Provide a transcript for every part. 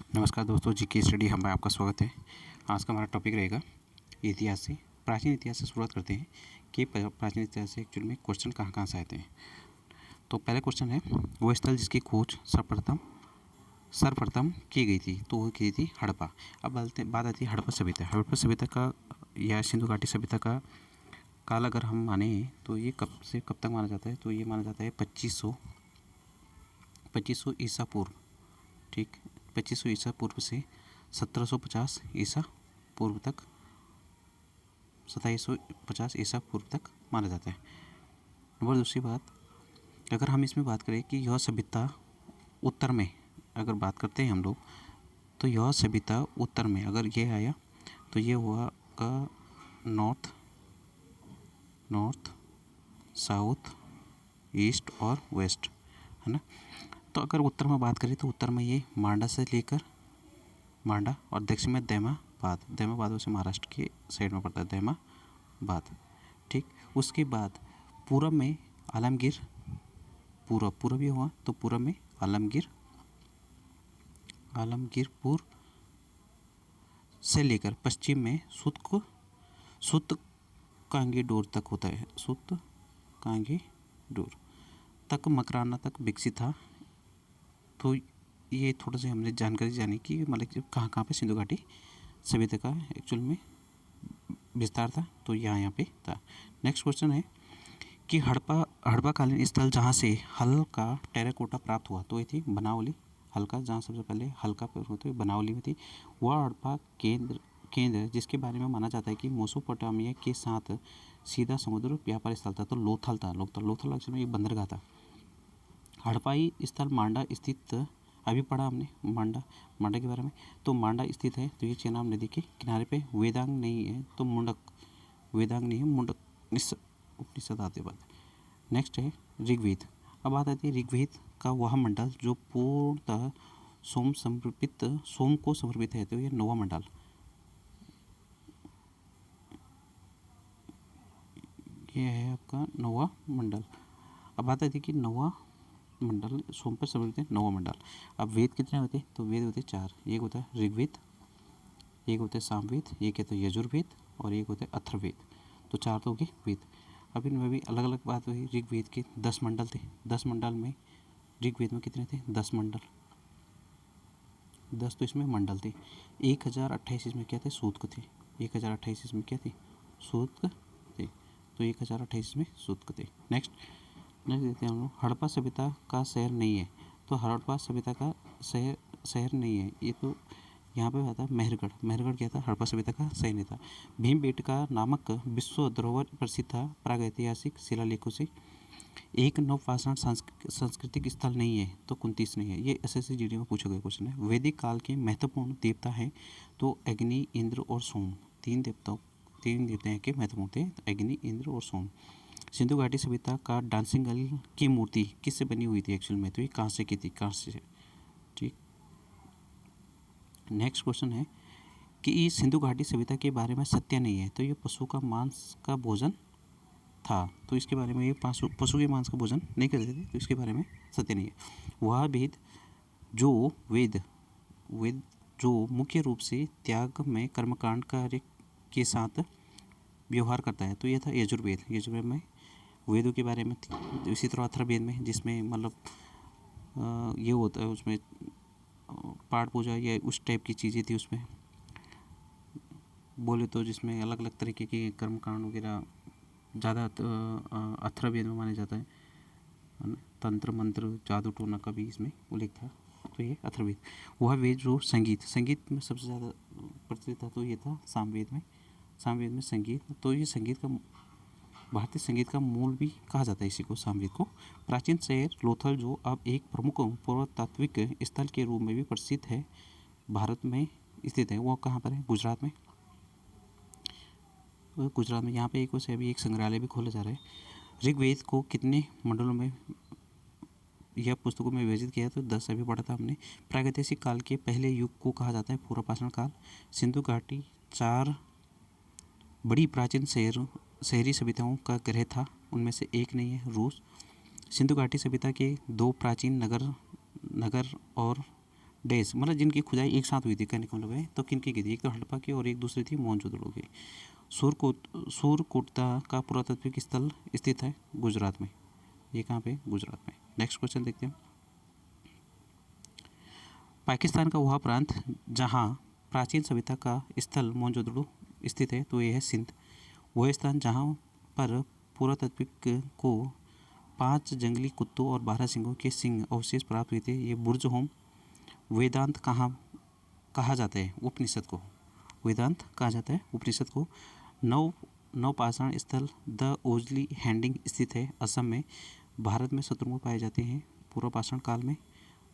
नमस्कार दोस्तों, GK study हमें आपका स्वागत है। आज का हमारा टॉपिक रहेगा इतिहास से। प्राचीन इतिहास से शुरुआत करते हैं कि प्राचीन इतिहास से एक्चुअल में क्वेश्चन कहाँ कहाँ से आते हैं। तो पहला क्वेश्चन है, वो स्थल जिसकी खोज सर्वप्रथम की गई थी, तो वो की थी हड़प्पा। अब बात आती है हड़प्पा सभ्यता। हड़प्पा सभ्यता का या सिंधु घाटी सभ्यता का काल अगर हम माने तो ये कब से कब तक माना जाता है, तो ये माना जाता है 2500 ईसा पूर्व। ठीक, 2500 ईसा पूर्व से 1750 ईसा पूर्व तक, 2750 ईसा पूर्व तक माना जाता है। नंबर दूसरी बात, अगर हम इसमें बात करें कि यह सभ्यता उत्तर में अगर बात करते हैं हम लोग, तो यह सभ्यता उत्तर में अगर ये आया तो ये हुआ का नॉर्थ, साउथ, ईस्ट और वेस्ट, है ना। तो अगर उत्तर में बात करें तो उत्तर में ये मांडा से लेकर मांडा और दक्षिण में दैमाबाद वैसे महाराष्ट्र के साइड में पड़ता है, दैमाबाद। ठीक, उसके बाद पूरब में आलमगीर, पूरब ये हुआ तो पूरब में आलमगीरपुर से लेकर पश्चिम में सुतकांगीडोर तक होता है, सुतकांगीडोर तक मकराना तक विकसित था। तो ये थोड़ा सा हमने जानकारी जानी कि मतलब कहाँ कहाँ पे सिंधु घाटी सभ्यता का एक्चुअल में विस्तार था, तो यहाँ पे था। नेक्स्ट क्वेश्चन है कि हड़प्पा कालीन स्थल जहाँ से हल का टेराकोटा प्राप्त हुआ, तो ये थी बनावली। हल्का जहाँ सबसे पहले हल्का होते बनावली में थी। वह हड़प्पा केंद्र जिसके बारे में माना जाता है कि मेसोपोटामिया के साथ सीधा समुद्र व्यापार स्थल था, तो लोथल एक्चुअल में एक बंदरगाह था। हड़प्पाई स्थल मांडा स्थित, अभी पढ़ा हमने मांडा के बारे में, तो मांडा स्थित है, तो ये चेनाब नदी के किनारे पे। वेदांग नहीं है तो मुंडक उपनिषद आते बाद। नेक्स्ट है ऋग्वेद। अब बात आती है ऋग्वेद का वह मंडल जो पूर्णतः सोम को समर्पित है, तो ये नौवां मंडल, ये है आपका नौवां मंडल। अब बात आती है कि नौवां मंडल सोम पर समर्पित है, नौवां मंडल। अब वेद कितने होते हैं, तो वेद होते हैं 4। एक होता है ऋग्वेद, एक होता है सामवेद, एक होता है यजुर्वेद और एक होता है अथर्ववेद। तो 4 तो हो गए वेद। अब इनमें भी अलग अलग बात हुई। ऋग्वेद के 10 मंडल थे, 10 मंडल में ऋग्वेद में कितने थे, 10 मंडल, 10 तो इसमें मंडल थे। 1028 इसमें क्या थे, सूतक थे। 1028 इसमें क्या थे, सूतक थे। तो 1028 में सूतक थे। नेक्स्ट देखते हैं हम लोग, हड़प्पा सभ्यता का शहर नहीं है, तो हड़प्पा सभ्यता का शहर नहीं है, ये तो यहाँ पे आता है मेहरगढ़ क्या था, हड़प्पा सभ्यता का शहर नहीं था। भीमबेटका नामक विश्व धरोहर प्रसिद्ध था प्रागैतिहासिक शिलालेखों से। एक नवपाषाण सांस्कृतिक स्थल नहीं है, तो 29 नहीं है। ये एसएससी जीडी में पूछा गया क्वेश्चन है। वैदिक काल के महत्वपूर्ण देवता हैं, तो अग्नि, इंद्र और सोम, तीन देवता के महत्वपूर्ण थे, अग्नि, इंद्र और सोम। सिंधु घाटी सभ्यता का डांसिंग गर्ल की मूर्ति किससे बनी हुई थी एक्चुअल में, तो ये कांसे की थी, कांसे से। ठीक, नेक्स्ट क्वेश्चन है कि सिंधु घाटी सभ्यता के बारे में सत्य नहीं है, तो ये पशु का मांस का भोजन था, तो इसके बारे में ये पशु के मांस का भोजन नहीं करते थे, तो इसके बारे में सत्य नहीं है। वह वेद जो मुख्य रूप से त्याग में कर्मकांड कार्य के साथ व्यवहार करता है, तो ये था यजुर्वेद में वेदों के बारे में। इसी तरह अथर्ववेद में, जिसमें मतलब ये होता है, उसमें पाठ पूजा या उस टाइप की चीज़ें थी उसमें बोले तो, जिसमें अलग अलग तरीके के कर्मकांड वगैरह ज़्यादा अथर्ववेद में माने जाता है ना। तंत्र मंत्र जादू टोना का भी इसमें उल्लेख था, तो ये अथर्ववेद। वह वेद जो संगीत में सबसे ज़्यादा प्रचलित था, तो ये था सामवेद में संगीत। तो ये भारतीय संगीत का मूल भी कहा जाता है इसी को, सामवेद को। प्राचीन शहर लोथल जो अब एक प्रमुख पुरातात्विक स्थल के रूप में भी प्रसिद्ध है, भारत में स्थित है। वो कहाँ पर है, गुजरात में। यहाँ पे अभी एक संग्रहालय भी खोला जा रहा है। ऋग्वेद को कितने मंडलों में यह पुस्तकों में विभाजित किया, तो 10 अभी पढ़ा था हमने। प्रागैतिहासिक काल के पहले युग को कहा जाता है पूर्वपाषाण काल। सिंधु घाटी 4 बड़ी प्राचीन शहरी सभ्यताओं का ग्रह था, उनमें से एक नहीं है, रूस। सिंधु घाटी सभ्यता के 2 प्राचीन नगर और डैश मतलब जिनकी खुदाई एक साथ हुई थी, कहने का मतलब है। तो किनकी की थी? एक तो हड़प्पा की और एक दूसरी थी मोहनजोदड़ो की। सूरकोटदा का पुरातात्विक स्थल स्थित है गुजरात में। ये कहाँ पे? गुजरात में। नेक्स्ट क्वेश्चन देखते हैं। पाकिस्तान का वह प्रांत जहाँ प्राचीन सभ्यता का स्थल मोहनजोदड़ो स्थित है, तो ये है सिंध। वह स्थान जहाँ पर पुरातात्विक को 5 जंगली कुत्तों और 12 सिंहों के सिंह अवशेष प्राप्त हुए थे, ये बुर्ज होम। वेदांत कहाँ कहा जाता है? उपनिषद को। वेदांत कहा जाता है उपनिषद को। नवपाषाण स्थल द ओजली हैंडिंग स्थित है असम में। भारत में शतुरंग पाए जाते हैं पूर्व पाषाण काल में।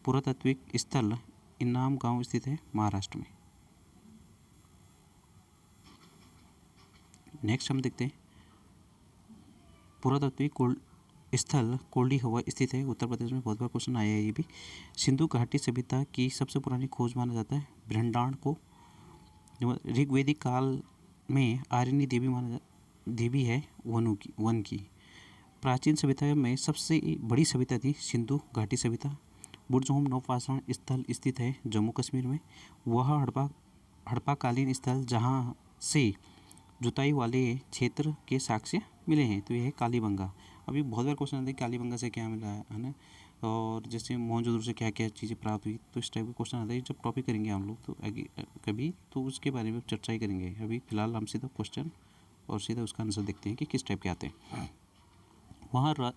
पुरातात्विक स्थल इनाम गांव स्थित है महाराष्ट्र में। नेक्स्ट हम देखते हैं पुरातात्विक स्थल कोल्डी हवा स्थित है उत्तर प्रदेश में। बहुत बार क्वेश्चन आया है ये भी। सिंधु घाटी सभ्यता की सबसे पुरानी खोज माना जाता है बृहदारण्य को। ऋग्वेदिक काल में आर्यनी देवी है वन की। प्राचीन सभ्यता में सबसे बड़ी सभ्यता थी सिंधु घाटी सभ्यता। बुर्जहोम नवपाषाण स्थल स्थित है जम्मू कश्मीर में। वह हड़प्पाकालीन स्थल जहाँ से जुताई वाले क्षेत्र के साक्ष्य मिले हैं, तो यह है कालीबंगा। अभी बहुत बार क्वेश्चन आते हैं कालीबंगा से क्या मिला है ना, और जैसे मोहनजोदड़ो से क्या क्या चीज़ें प्राप्त हुई, तो इस टाइप के क्वेश्चन आते हैं। जब टॉपिक करेंगे हम लोग तो कभी तो उसके बारे में चर्चा ही करेंगे। अभी फिलहाल हम सीधा क्वेश्चन और सीधा उसका आंसर देखते हैं कि किस टाइप के आते हैं।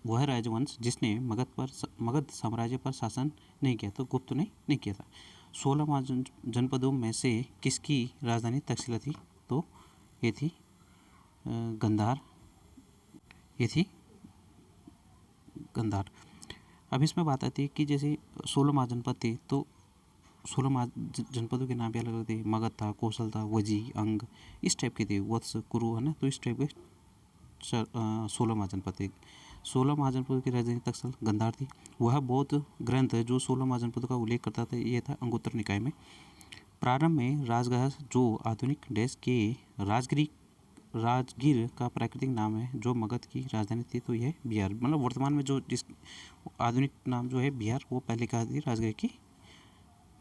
वह राजवंश जिसने मगध साम्राज्य पर शासन नहीं किया, तो गुप्त ने नहीं किया था। 16 महाजनपदों में से किसकी राजधानी तक्षशिला थी? तो ये थी गंधार। ये थी गंधार। अब इसमें बात आती है कि जैसे 16 महाजनपद थे, तो 16 महाजनपदों के नाम भी अलग अलग थे। मगध था, कौशल था, वजी, अंग, इस टाइप के थे, वत्स, कुरु, है ना। तो इस टाइप के 16 महाजनपद थे। 16 महाजनपदों की राजधानी तक्षशिला गंधार थी। वह बौद्ध ग्रंथ जो 16 महाजनपदों का उल्लेख करता था, ये था अंगुत्तर निकाय में। प्रारंभ में राजगृह जो आधुनिक देश के राजगीर का प्राकृतिक नाम है, जो मगध की राजधानी थी, तो यह बिहार। मतलब वर्तमान में जो जिस आधुनिक नाम जो है बिहार, वो पहले कहा थी राजगीर की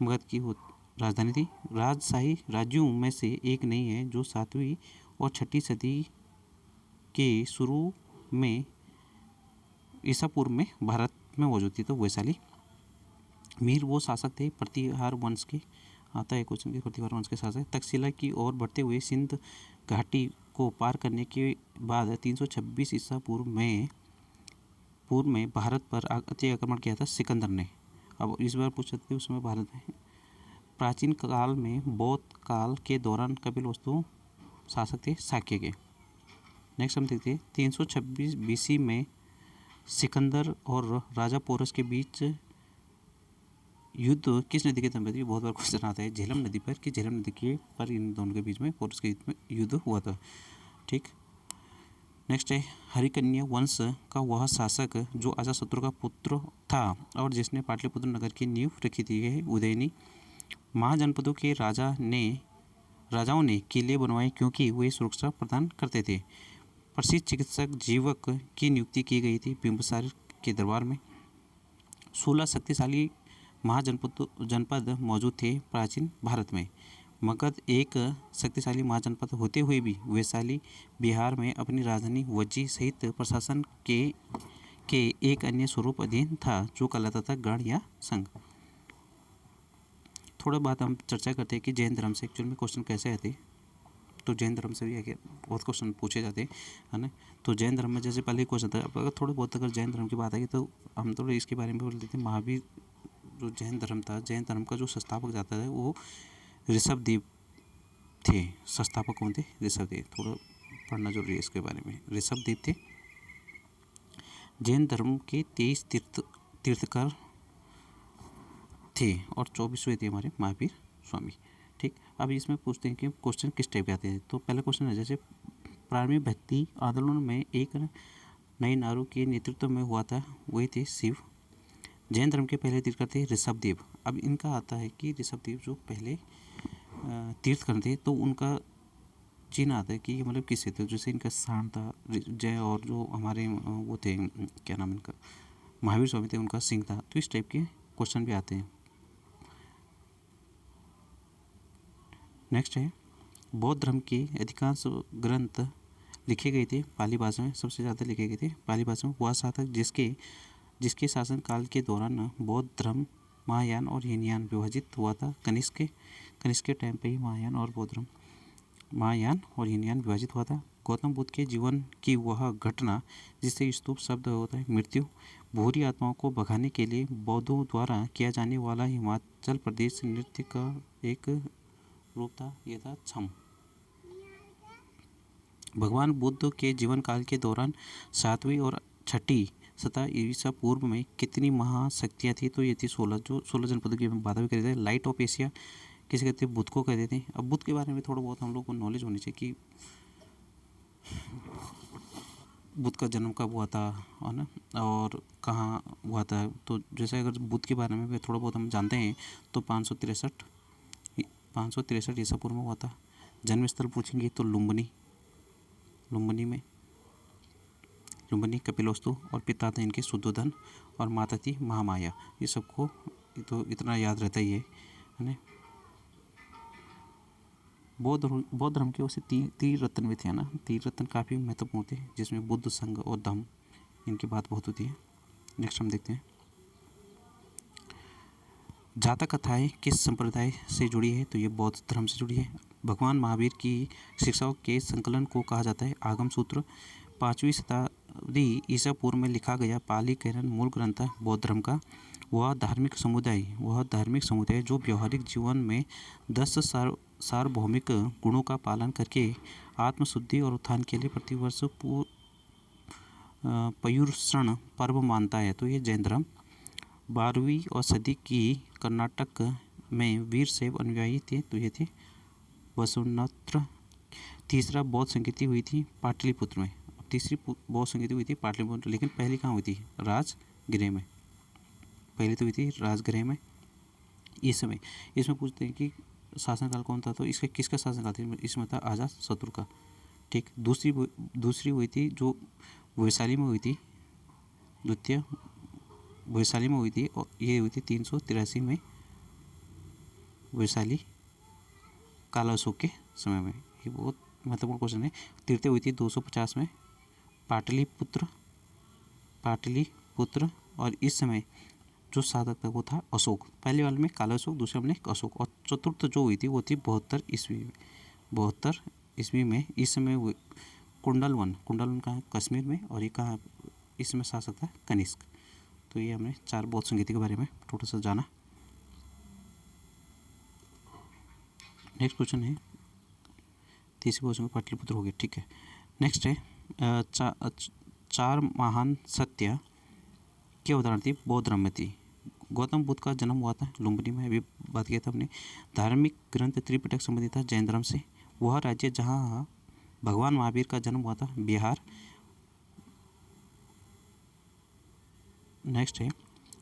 मगध की वो राजधानी थी। राजशाही राज्यों में से एक नहीं है जो 7वीं और 6वीं सदी के शुरू में ईसा पूर्व में भारत में मौजूद थी, तो वैशाली। मीर वो शासक थे प्रतिहार वंश के। आता है क्वेश्चन के प्रतिहार वंश के शासक। तक्षशिला की ओर बढ़ते हुए सिंध घाटी को पार करने के बाद 326 ईसा पूर्व में भारत पर अति आक्रमण किया था सिकंदर ने। अब इस बार पूछ सकते उसमें भारत में प्राचीन काल में बौद्ध काल के दौरान कपिलवस्तु शासक थे साक्य के। नेक्स्ट हम देखते हैं 326 BC में सिकंदर और राजा पोरस के बीच युद्ध किस नदी के तट? बहुत बार क्वेश्चन आता है झेलम नदी पर, कि झेलम नदी के पर इन दोनों के बीच में पोरस के युद्ध हुआ था। ठीक। नेक्स्ट है हरिकन्या वंश का वह शासक जो अजातशत्रु का पुत्र था और जिसने पाटलिपुत्र नगर की नींव रखी थी, है उदयनी। महाजनपदों के राजाओं ने किले बनवाए क्योंकि वे सुरक्षा प्रदान करते थे। प्रसिद्ध चिकित्सक जीवक की नियुक्ति की गई थी बिंबिसार के दरबार में। 16 शक्तिशाली जनपद मौजूद थे प्राचीन भारत में। मगध एक शक्तिशाली महाजनपद होते हुए भी वैशाली बिहार में अपनी राजधानी वज्जी सहित प्रशासन के एक अन्य स्वरूप अधीन था, जो कहलाता था गण या संघ। थोड़ा बात हम चर्चा करते हैं कि जैन धर्म से एक्चुअल में क्वेश्चन कैसे आते हैं। तो जैन धर्म से भी आगे बहुत क्वेश्चन पूछे जाते हैं, है ना। तो जैन धर्म में जैसे पहले क्वेश्चन था, अगर थोड़ा बहुत अगर जैन धर्म की बात आई तो हम थोड़ा इसके बारे में बोल लेते हैं। महावीर जो जैन धर्म था, जैन धर्म का जो संस्थापक जाता है वो ऋषभदेव थे। संस्थापक कौन थे? ऋषभदेव। थोड़ा पढ़ना जरूरी है इसके बारे में। ऋषभदेव थे। जैन धर्म के 23 तीर्थकर थे और 24वें थे हमारे महावीर स्वामी। ठीक। अब इसमें पूछते हैं कि क्वेश्चन किस टाइप के आते हैं। तो पहला क्वेश्चन है जैसे प्रारंभिक भक्ति आंदोलन में एक नए नारू के नेतृत्व में हुआ था, वही थे शिव। जैन धर्म के पहले तीर्थकर थे ऋषभदेव। अब इनका आता है कि ऋषभदेव जो पहले तीर्थकर थे, तो उनका चिन्ह आता है कि मतलब किससे थे। जैसे इनका स्थान था जय, और जो हमारे वो थे क्या नाम इनका महावीर स्वामी थे, उनका सिंह था। तो इस टाइप के क्वेश्चन भी आते हैं। नेक्स्ट है बौद्ध धर्म के अधिकांश ग्रंथ लिखे गए थे पाली भाषा में, सबसे ज़्यादा लिखे गए थे पाली भाषा में। वह शासक जिसके शासन काल के दौरान बौद्ध धर्म महायान और हीनयान विभाजित हुआ था। कनिष्क के टाइम पे ही महायान और बौद्ध धर्म महायान और हीनयान विभाजित हुआ था। गौतम बुद्ध के जीवन की वह घटना जिससे स्तूप शब्द होता है मृत्यु, भूरी आत्माओं को भगाने के लिए बौद्धों द्वारा किया जाने वाला हिमाचल प्रदेश नृत्य का एक रूप था, यह था छम। भगवान बुद्ध के जीवन काल के दौरान 7वीं और 6ठी शताब्दी ईसा पूर्व में कितनी महाशक्तियाँ थी, तो ये थी 16, जो 16 जनपदों की बात भी कर रहे थे। लाइट ऑफ एशिया किसे कहते हैं, बुद्ध को कहते थे। अब बुद्ध के बारे में थोड़ा बहुत हम लोग को नॉलेज होनी चाहिए कि बुद्ध का जन्म कब हुआ था, है ना, और कहाँ हुआ था। तो जैसे अगर बुद्ध के बारे में थोड़ा बहुत हम जानते हैं तो 563 ईसा पूर्व में हुआ था। जन्म स्थल पूछेंगे तो लुम्बिनी कपिलवस्तु, और पिता थे इनके शुद्धोधन और माता थी महामाया। ये सबको तो इतना याद रहता ही है ना। बौद्ध धर्म के वैसे तीन रत्न भी थे ना, तीन रत्न काफ़ी महत्वपूर्ण थे, जिसमें बुद्ध, संघ और धम्म, इनकी बात बहुत होती है। नेक्स्ट हम देखते हैं जातक कथाएँ किस संप्रदाय से जुड़ी है, तो ये बौद्ध धर्म से जुड़ी है। भगवान महावीर की शिक्षाओं के संकलन को कहा जाता है आगम सूत्र। 5वीं शताब्दी ईसा पूर्व में लिखा गया पाली कैरन मूल ग्रंथ है बौद्ध धर्म का। वह धार्मिक समुदाय जो व्यवहारिक जीवन में 10 सार्वभौमिक गुणों का पालन करके आत्मशुद्धि और उत्थान के लिए प्रतिवर्ष पर्युषण पर्व मानता है, तो ये जैन धर्म। 12वीं और सदी की कर्नाटक में वीर शैव अनुयायी थे, तो ये थे वसुनत्र। तीसरा बौद्ध संगीति हुई थी पाटलिपुत्र में। तीसरी बौद्ध संगीति हुई थी पाटलिपुत्र, लेकिन पहली कहाँ हुई थी, राजगृह में। पहली तो हुई थी राजगृह में। इसमें पूछते हैं कि शासनकाल कौन था, तो इसका किसका शासनकाल था, इसमें था अजात शत्रु का। ठीक। दूसरी हुई थी जो वैशाली में हुई थी, द्वितीय वैशाली में हुई थी, और ये हुई थी 383 में वैशाली काला अशोक के समय में। ये बहुत महत्वपूर्ण क्वेश्चन है। तृतीय हुई थी 250 में पाटलिपुत्र, और इस समय जो शासक था वो था अशोक। पहले वाले में काला अशोक, दूसरे में अशोक, और चतुर्थ जो हुई थी वो थी 72 ईस्वी में। इस समय कुंडलवन कहाँ, कश्मीर में, और ये कहाँ, इसमें शासक था कनिष्क। तो ये हमने 4 बौद्ध संगीति के बारे में थोड़ा सा जाना। नेक्स्ट क्वेश्चन है, तीसरे क्वेश्चन में पाटलिपुत्र हो गया, ठीक है। नेक्स्ट है 4 महान सत्य के उदाहरण थी बौद्ध धर्म में थी। गौतम बुद्ध का जन्म हुआ था लुम्बिनी में, अभी बात किया था हमने। धार्मिक ग्रंथ त्रिपिटक संबंधित था जैन धर्म से। वह राज्य जहाँ भगवान महावीर का जन्म हुआ था बिहार। नेक्स्ट है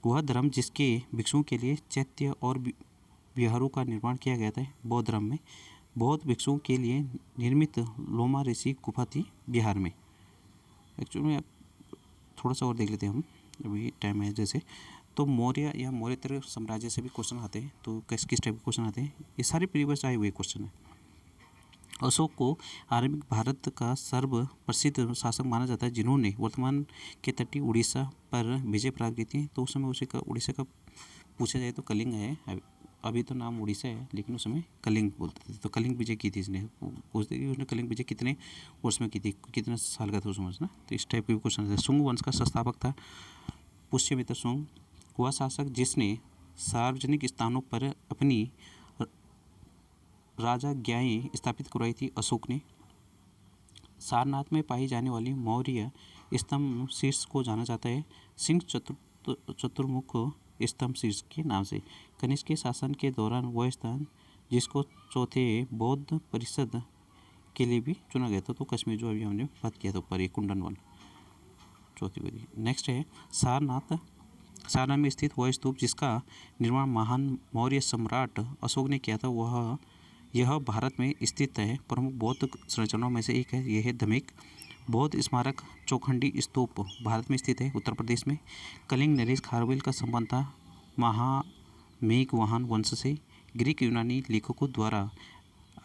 वह धर्म जिसके भिक्षुओं के लिए चैत्य और विहारों का निर्माण किया गया था बौद्ध धर्म में। बौद्ध भिक्षुओं के लिए निर्मित लोमा ऋषि गुफा थी बिहार में। एक्चुअली में थोड़ा सा और देख लेते हैं हम, अभी टाइम है जैसे। तो मौर्य या मौर्यतर साम्राज्य से भी क्वेश्चन आते हैं, तो किस टाइप के क्वेश्चन आते हैं, ये सारे प्रीवियस आए हुए क्वेश्चन हैं। अशोक को आरंभिक भारत का सर्व प्रसिद्ध शासक माना जाता है, जिन्होंने वर्तमान के तटीय उड़ीसा पर विजय प्राप्त की थी। तो उस समय उड़ीसा का पूछा जाए तो कलिंग है। अभी तो नाम उड़ीसा है, लेकिन उस समय कलिंग बोलते थे। तो कलिंग विजय की थी इसने। पूछते कि उसने कलिंग विजय कितने वर्ष में की थी, कितने साल का था उस समझना। तो इस टाइप के क्वेश्चन थे। शुंग वंश का संस्थापक था पुष्यमित्र शुंग। वह शासक जिसने सार्वजनिक स्थानों पर अपनी राजाज्ञाएँ स्थापित करवाई थी अशोक ने। सारनाथ में पाई जाने वाली मौर्य स्तंभ शीर्ष को जाना जाता है सिंह चतुर्मुख स्तंभ शीर्ष के नाम से। कनिष्क के शासन के दौरान वह स्थान जिसको चौथे बौद्ध परिषद के लिए भी चुना गया था, तो कश्मीर जो अभी हमने बात किया था ऊपर, ये कुंडलवन चौथी विधि। नेक्स्ट है सारनाथ में स्थित वह स्तूप जिसका निर्माण महान मौर्य सम्राट अशोक ने किया था, यह भारत में स्थित है। प्रमुख बौद्ध संरचनाओं में से एक है, यह है धमिक बौद्ध स्मारक चौखंडी स्तूप भारत में स्थित है, उत्तर प्रदेश में। कलिंग नरेश खारवेल का संबंध था महामेघवाहन वंश से। ग्रीक यूनानी लेखकों द्वारा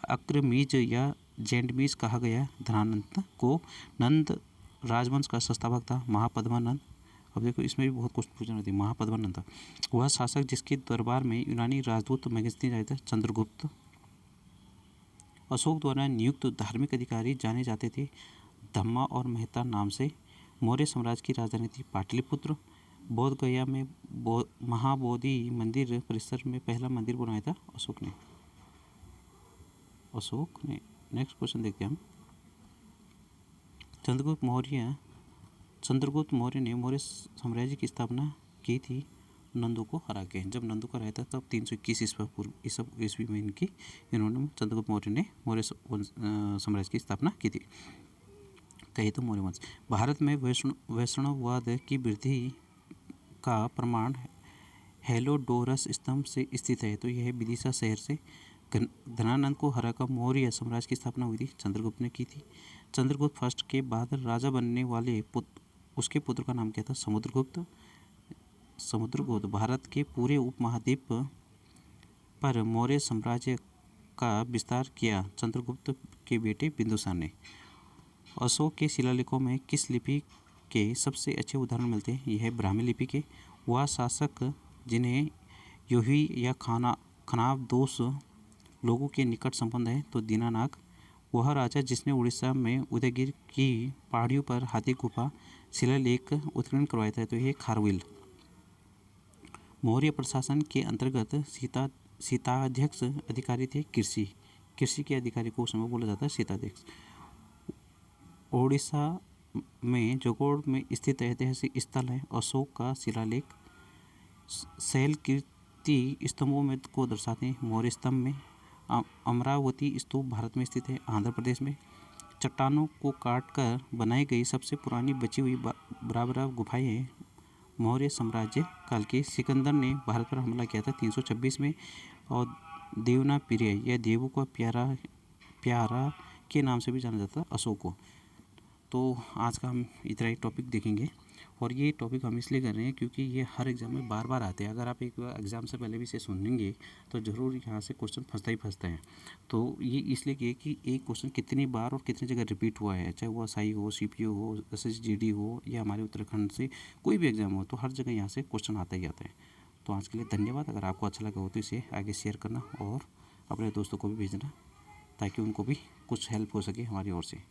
अक्रमीज या जैंडमीज कहा गया। धनानंद को नंद राजवंश का संस्थापक था। महापद्मानंद, अब देखो इसमें भी बहुत क्वेश्चन पूछना थी। महापद्मानंद था वह शासक जिसके दरबार में यूनानी राजदूत मैगजीन आए थे। चंद्रगुप्त। अशोक द्वारा नियुक्त धार्मिक अधिकारी जाने जाते थे धम्मा और मेहता नाम से। मौर्य साम्राज्य की राजधानी थी पाटलिपुत्र। बोध गया में महाबोधि मंदिर परिसर में पहला मंदिर बनाया था अशोक ने। नेक्स्ट क्वेश्चन देखते हैं हम। चंद्रगुप्त मौर्य ने मौर्य साम्राज्य की स्थापना की थी नंदू को हरा के। जब नंदू का रहता तब 321 ईस्वी में इन्होंने चंद्रगुप्त मौर्य ने मौर्य साम्राज्य की स्थापना की थी। कहे तो मौर्य वंश। भारत में वैष्णववाद की वृद्धि का प्रमाण हेलोडोरस स्तंभ से स्थित है। तो यह विदिशा शहर से धनानंद को हराकर मौर्य साम्राज्य की स्थापना हुई थी। चंद्रगुप्त ने की थी। चंद्रगुप्त फर्स्ट के बाद राजा बनने वाले उसके पुत्र का नाम क्या था? समुद्रगुप्त। भारत के पूरे उपमहाद्वीप पर मौर्य साम्राज्य का विस्तार किया चंद्रगुप्त के बेटे बिंदुसार ने। अशोक के शिलालेखों में किस लिपि के सबसे अच्छे उदाहरण मिलते हैं? यह ब्राह्मी लिपि के। वह शासक जिन्हें योही या खनाव दोष लोगों के निकट संबंध है तो दीनानाग। वह राजा जिसने उड़ीसा में उदयगिरि की पहाड़ियों पर हाथी गुफा शिलालेख उत्कीर्ण करवाया था तो यह खारवेल। मौर्य प्रशासन के अंतर्गत शीताध्यक्ष अधिकारी थे कृषि के अधिकारी को उस समय बोला जाता है शीताध्यक्ष। ओडिशा में जगोड़ में स्थित ऐतिहासिक स्थल है अशोक का शिलालेख। शैलकीर्ति स्तंभों में को दर्शाते हैं मौर्य स्तंभ में। अमरावती स्तूप भारत में स्थित है आंध्र प्रदेश में। चट्टानों को काटकर बनाई गई सबसे पुरानी बची हुई बराबर गुफाएं हैं मौर्य साम्राज्य काल के। सिकंदर ने भारत पर हमला किया था 326 में। और देवनापिर्य या देवों का प्यारा के नाम से भी जाना जाता है अशोक को। तो आज का हम इतना ही टॉपिक देखेंगे और ये टॉपिक हम इसलिए कर रहे हैं क्योंकि ये हर एग्ज़ाम में बार बार आते हैं। अगर आप एक एग्ज़ाम से पहले भी इसे सुनेंगे तो ज़रूर यहाँ से क्वेश्चन फंसता है। तो ये इसलिए कि एक क्वेश्चन कितनी बार और कितनी जगह रिपीट हुआ है, चाहे वो SI हो, CPO हो, SSGD हो या हमारे उत्तराखंड से कोई भी एग्ज़ाम हो, तो हर जगह यहाँ से क्वेश्चन आता ही आता है। तो आज के लिए धन्यवाद। अगर आपको अच्छा लगा हो तो इसे आगे शेयर करना और अपने दोस्तों को भी भेजना ताकि उनको भी कुछ हेल्प हो सके हमारी ओर से।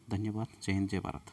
धन्यवाद। जय हिंद, जय भारत।